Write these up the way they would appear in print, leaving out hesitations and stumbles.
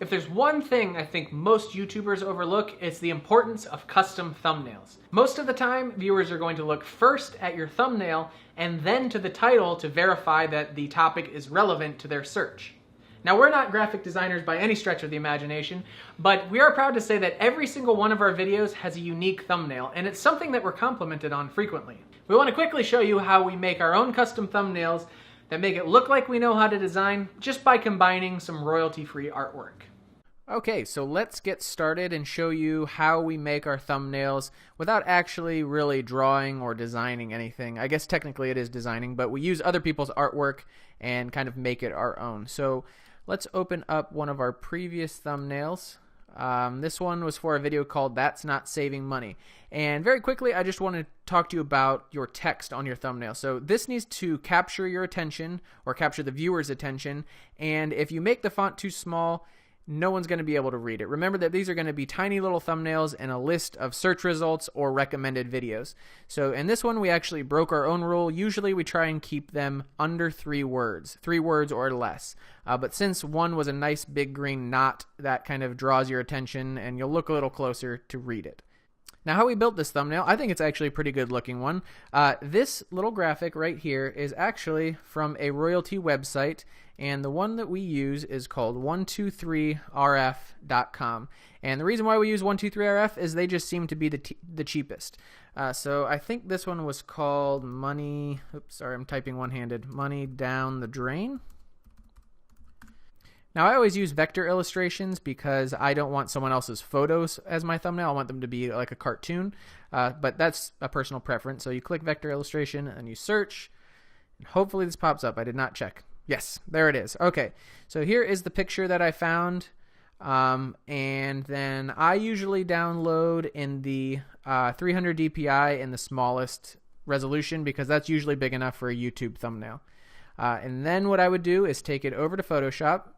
If there's one thing I think most YouTubers overlook, it's the importance of custom thumbnails. Most of the time, viewers are going to look first at your thumbnail and then to the title to verify that the topic is relevant to their search. Now, we're not graphic designers by any stretch of the imagination, but we are proud to say that every single one of our videos has a unique thumbnail, and it's something that we're complimented on frequently. We want to quickly show you how we make our own custom thumbnails that make it look like we know how to design just by combining some royalty-free artwork. Okay, so let's get started and show you how we make our thumbnails without actually really drawing or designing anything. I guess technically it is designing, but we use other people's artwork and kind of make it our own. So let's open up one of our previous thumbnails. This one was for a video called That's Not Saving Money. And very quickly, I just want to talk to you about your text on your thumbnail. So this needs to capture your attention or capture the viewer's attention. And if you make the font too small, no one's going to be able to read it. Remember that these are going to be tiny little thumbnails and a list of search results or recommended videos. So in this one, we actually broke our own rule. Usually we try and keep them under 3 words or less. But since one was a nice big green knot, that kind of draws your attention and you'll look a little closer to read it. Now, how we built this thumbnail, I think it's actually a pretty good looking one. This little graphic right here is actually from a royalty website, and the one that we use is called 123rf.com. And the reason why we use 123rf is they just seem to be the cheapest. So I think this one was called Money, oops, sorry, I'm typing one-handed, Money Down the Drain. Now, I always use vector illustrations because I don't want someone else's photos as my thumbnail. I want them to be like a cartoon, but that's a personal preference. So you click vector illustration and you search, and hopefully this pops up. I did not check. Yes, there it is. Okay, so here is the picture that I found, and then I usually download in the 300 dpi in the smallest resolution because that's usually big enough for a YouTube thumbnail. And then what I would do is take it over to Photoshop,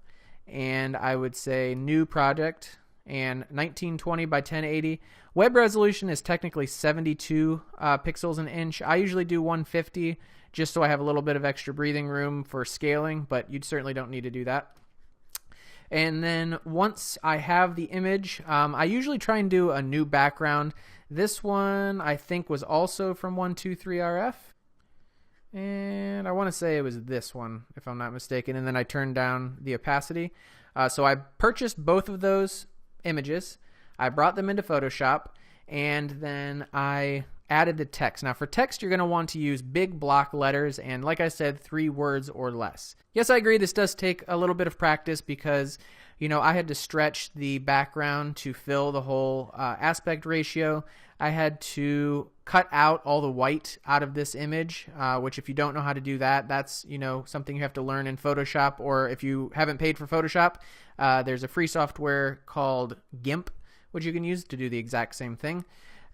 and I would say new project and 1920 by 1080. Web resolution is technically 72 pixels an inch. I usually do 150 just so I have a little bit of extra breathing room for scaling, but you certainly don't need to do that. And then once I have the image, I usually try and do a new background. This one I think was also from 123rf. And I want to say it was this one, if I'm not mistaken. And then I turned down the opacity. So I purchased both of those images. I brought them into Photoshop. And then I added the text. Now for text, you're going to want to use big block letters. And like I said, 3 words or less. Yes, I agree. This does take a little bit of practice because, you know, I had to stretch the background to fill the whole aspect ratio. I had to cut out all the white out of this image, which if you don't know how to do that, that's, you know, something you have to learn in Photoshop, or if you haven't paid for Photoshop, there's a free software called GIMP, which you can use to do the exact same thing.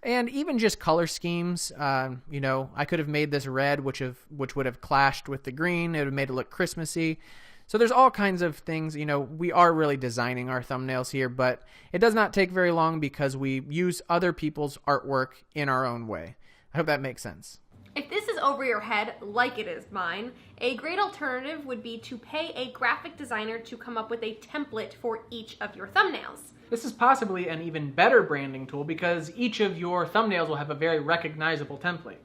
And even just color schemes, you know, I could have made this red, which would have clashed with the green. It would have made it look Christmassy. So there's all kinds of things, you know, we are really designing our thumbnails here, but it does not take very long because we use other people's artwork in our own way. I hope that makes sense. If this is over your head, like it is mine, a great alternative would be to pay a graphic designer to come up with a template for each of your thumbnails. This is possibly an even better branding tool because each of your thumbnails will have a very recognizable template.